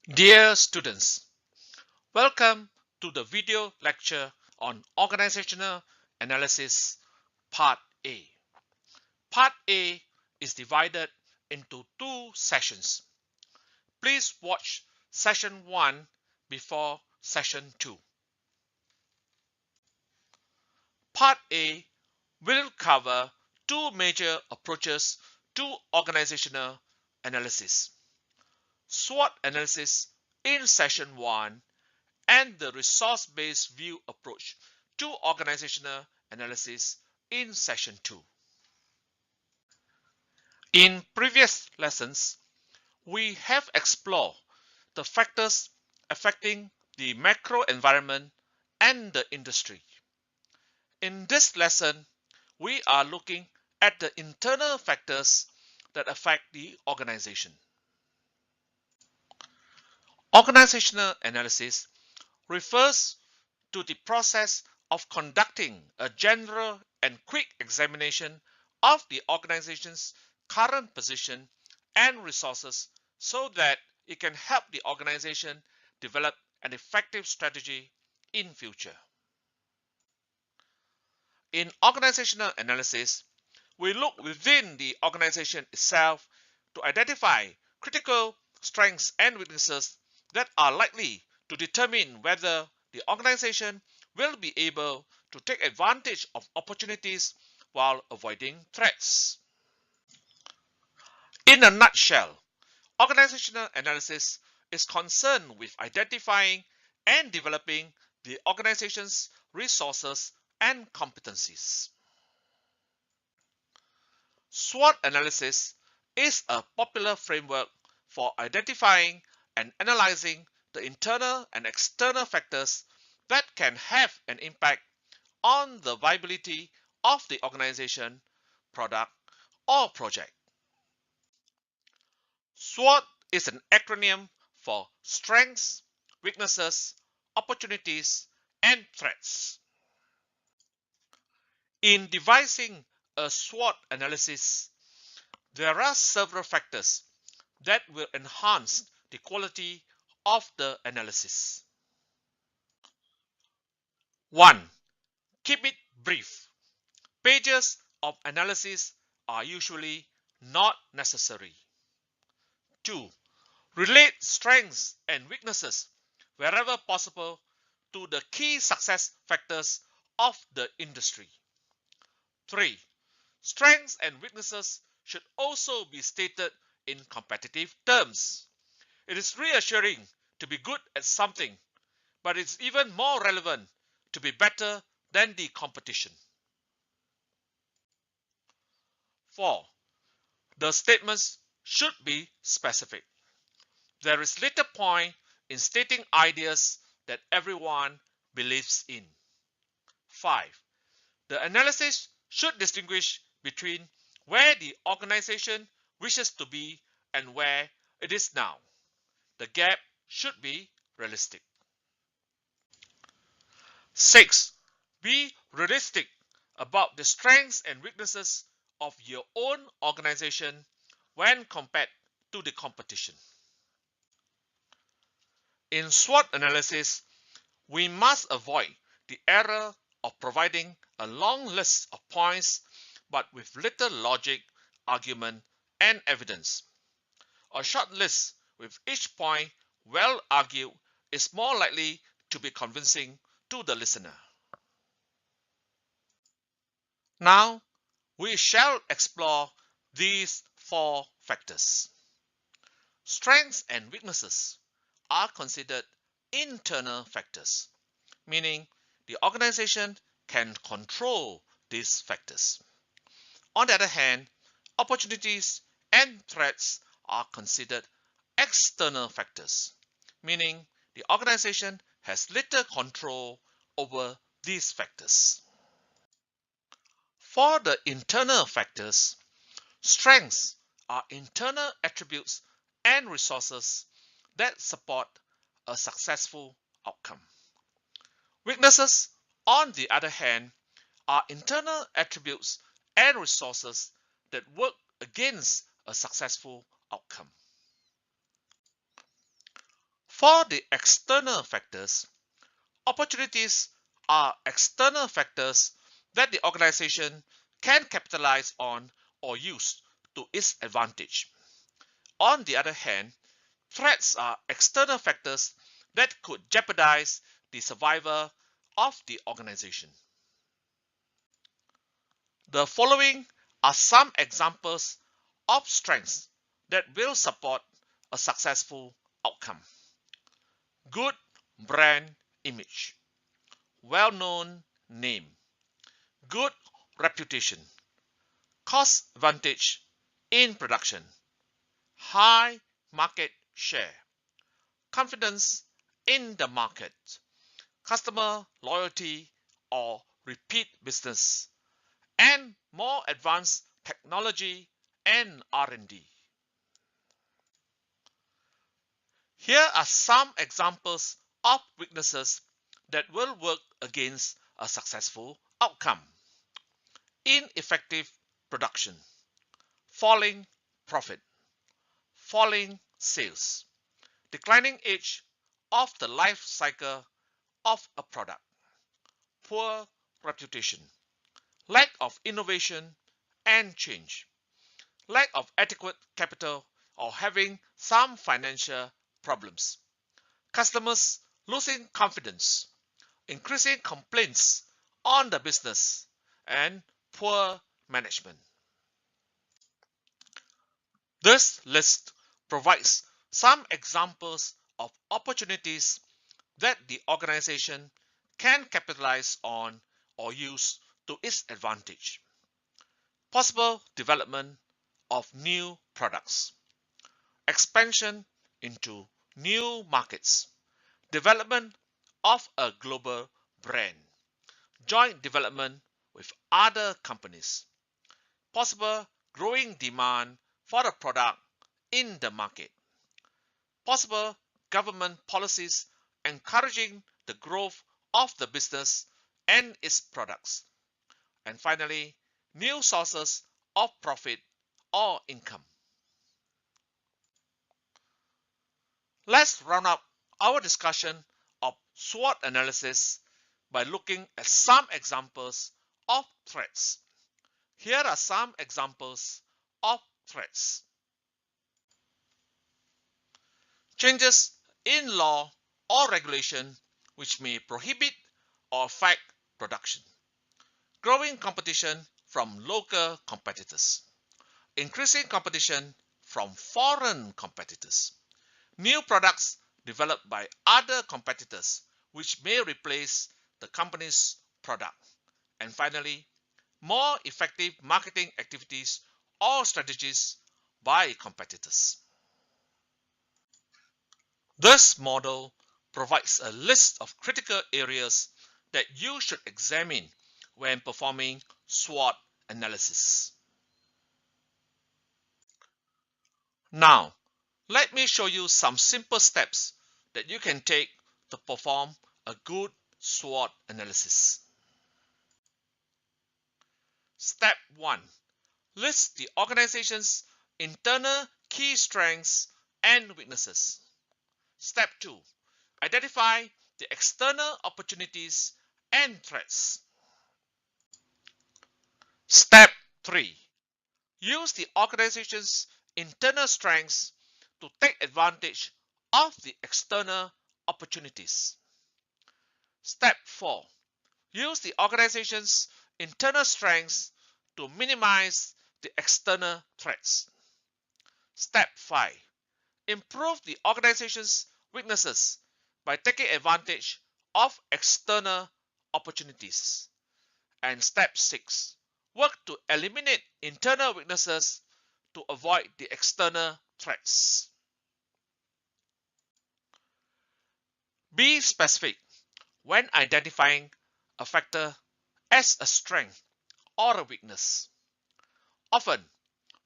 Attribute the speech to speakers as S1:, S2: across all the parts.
S1: Dear students, welcome to the video lecture on Organizational Analysis Part A. Part A is divided into two sessions. Please watch session 1 before session 2. Part A will cover two major approaches to organizational analysis: SWOT analysis in session 1 and the resource-based view approach to organizational analysis in session 2. In previous lessons, we have explored the factors affecting the macro environment and the industry. In this lesson, we are looking at the internal factors that affect the organization. Organizational analysis refers to the process of conducting a general and quick examination of the organization's current position and resources so that it can help the organization develop an effective strategy in future. In organizational analysis, we look within the organization itself to identify critical strengths and weaknesses that are likely to determine whether the organization will be able to take advantage of opportunities while avoiding threats. In a nutshell, organizational analysis is concerned with identifying and developing the organization's resources and competencies. SWOT analysis is a popular framework for identifying and analyzing the internal and external factors that can have an impact on the viability of the organization, product, or project. SWOT is an acronym for strengths, weaknesses, opportunities, and threats. In devising a SWOT analysis, there are several factors that will enhance the quality of the analysis. 1. Keep it brief. Pages of analysis are usually not necessary. 2. Relate strengths and weaknesses wherever possible to the key success factors of the industry. 3. Strengths and weaknesses should also be stated in competitive terms. It is reassuring to be good at something, but it's even more relevant to be better than the competition. 4. The statements should be specific. There is little point in stating ideas that everyone believes in. 5. The analysis should distinguish between where the organization wishes to be and where it is now. The gap should be realistic. 6. Be realistic about the strengths and weaknesses of your own organization when compared to the competition. In SWOT analysis, we must avoid the error of providing a long list of points but with little logic, argument, and evidence. A short list with each point well argued is more likely to be convincing to the listener. Now, we shall explore these 4 factors. Strengths and weaknesses are considered internal factors, meaning the organization can control these factors. On the other hand, opportunities and threats are considered external factors, meaning the organization has little control over these factors. For the internal factors, strengths are internal attributes and resources that support a successful outcome. Weaknesses, on the other hand, are internal attributes and resources that work against a successful outcome. For the external factors, opportunities are external factors that the organization can capitalize on or use to its advantage. On the other hand, threats are external factors that could jeopardize the survival of the organization. The following are some examples of strengths that will support a successful outcome. Good brand image, well-known name, good reputation, cost advantage in production, high market share, confidence in the market, customer loyalty or repeat business, and more advanced technology and R&D. Here are some examples of weaknesses that will work against a successful outcome. Ineffective production, falling profit, falling sales, declining age of the life cycle of a product, poor reputation, lack of innovation and change, lack of adequate capital or having some financial problems, customers losing confidence, increasing complaints on the business, and poor management. This list provides some examples of opportunities that the organization can capitalize on or use to its advantage. Possible development of new products, expansion into new markets, development of a global brand, joint development with other companies, possible growing demand for a product in the market, possible government policies encouraging the growth of the business and its products, and finally, new sources of profit or income. Let's round up our discussion of SWOT analysis by looking at some examples of threats. Here are some examples of threats. Changes in law or regulation which may prohibit or affect production. Growing competition from local competitors. Increasing competition from foreign competitors. New products developed by other competitors which may replace the company's product. And finally, more effective marketing activities or strategies by competitors. This model provides a list of critical areas that you should examine when performing SWOT analysis. Now, let me show you some simple steps that you can take to perform a good SWOT analysis. Step 1. List the organization's internal key strengths and weaknesses. Step 2. Identify the external opportunities and threats. Step 3. Use the organization's internal strengths to take advantage of the external opportunities. Step 4. Use the organization's internal strengths to minimize the external threats. Step 5. Improve the organization's weaknesses by taking advantage of external opportunities. And step 6. Work to eliminate internal weaknesses to avoid the external threats. Be specific when identifying a factor as a strength or a weakness. Often,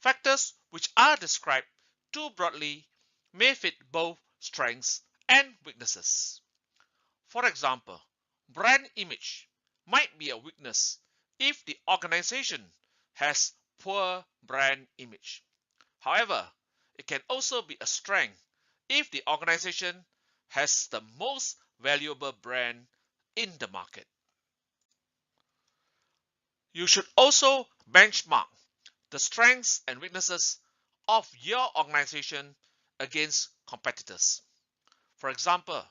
S1: factors which are described too broadly may fit both strengths and weaknesses. For example, brand image might be a weakness if the organization has poor brand image. However, it can also be a strength if the organization has the most valuable brand in the market. You should also benchmark the strengths and weaknesses of your organization against competitors. For example,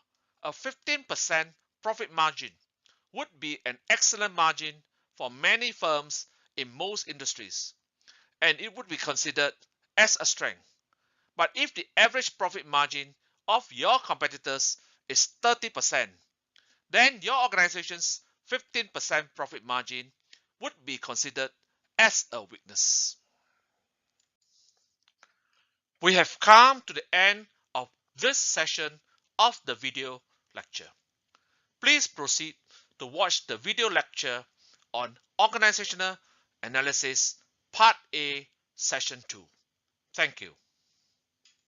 S1: a 15% profit margin would be an excellent margin for many firms in most industries, and it would be considered as a strength. But if the average profit margin of your competitors is 30%, then your organization's 15% profit margin would be considered as a weakness. We have come to the end of this session of the video lecture. Please proceed to watch the video lecture on Organizational Analysis Part A Session 2. Thank you.